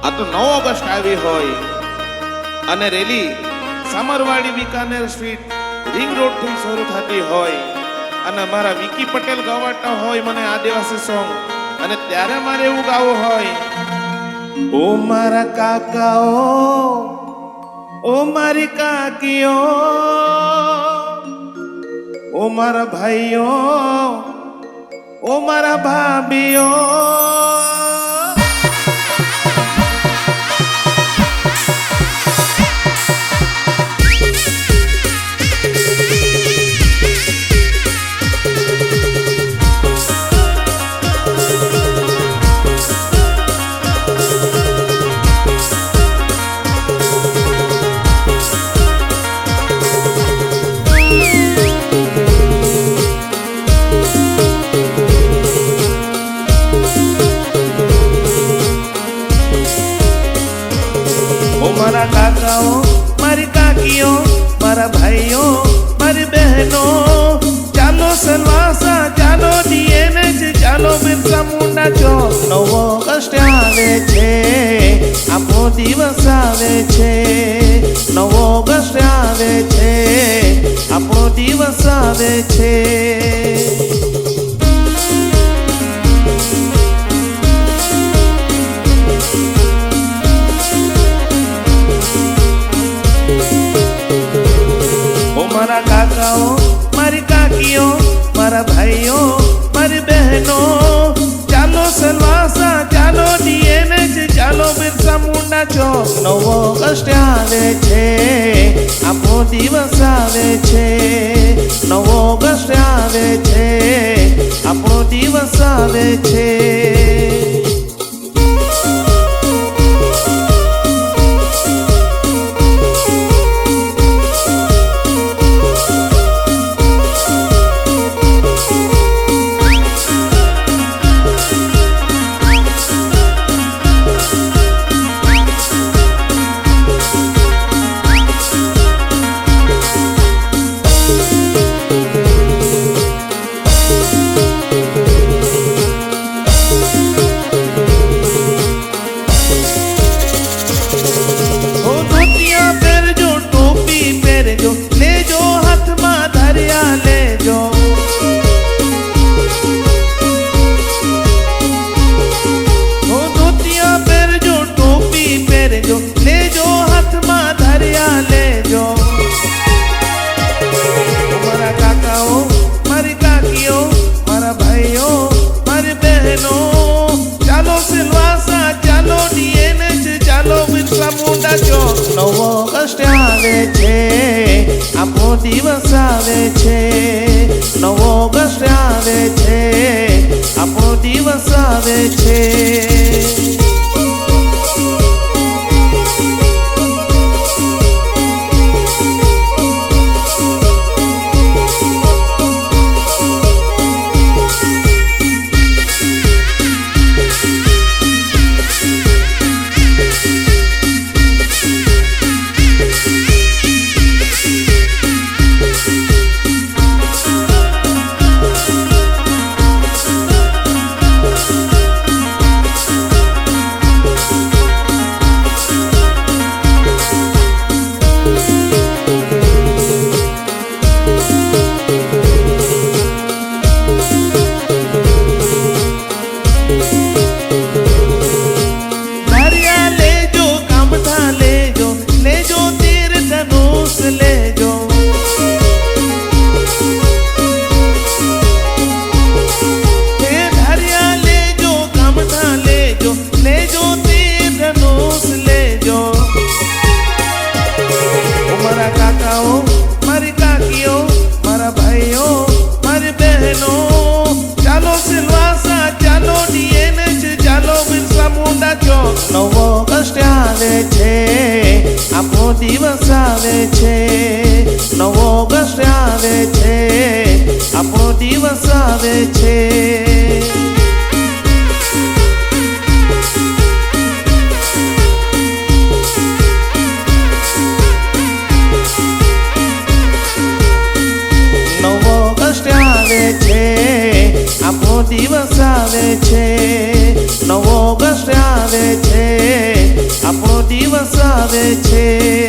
આ તો 9 ઓગસ્ટ આવી હોય અને rally Samarvadi Bikaner street ring road થી શરૂ થતી હોય અને મારા વિકી પટેલ ગવાતા હોય મને આદિવાસી સોંગ અને ત્યારે મારે એવું ગાવું હોય, ઓ મારા કાકાઓ, ઓ મારી કાકીઓ, ઓ મારા ભાઈઓ, ઓ મારા ભાભીઓ, મારા કાકાઓ, મારી કાકીઓ, મારા ભાઈઓ, મારી બહેનો, ચાલો સલવાસા, ચાલો ડીએનએચ, ચાલો બિરસા મુંડા ચોક. 9 ઓગસ્ટ આવે છે, આપણો દિવસ આવે છે. 9 ઓગસ્ટ આવે છે, આપણો દિવસ આવે છે. મારા કાકાઓ, મારી કાકીઓ, મારા ભાઈઓ, મારી બહેનો, ચાલો સલવાસા, ચાલો ડીએનએચ, ચાલો બિરસા મુંડા ચોક. 9 ઓગસ્ટ આવે છે, આપણો દિવસ આવે છે. 9 ઓગસ્ટ આવે છે, આપણો દિવસ આવે છે. ઓગસ્ટ આવે છે, આપણો દિવસ આવે છે. 9 ઓગસ્ટ આવે છે, આપણો દિવસ આવે છે. આપણો દિવસ આવે છે. 9 ઓગસ્ટ આવે છે, આપણો દિવસ આવે છે. દિવસ આવે છે. 9 ઓગસ્ટ આવે છે, છે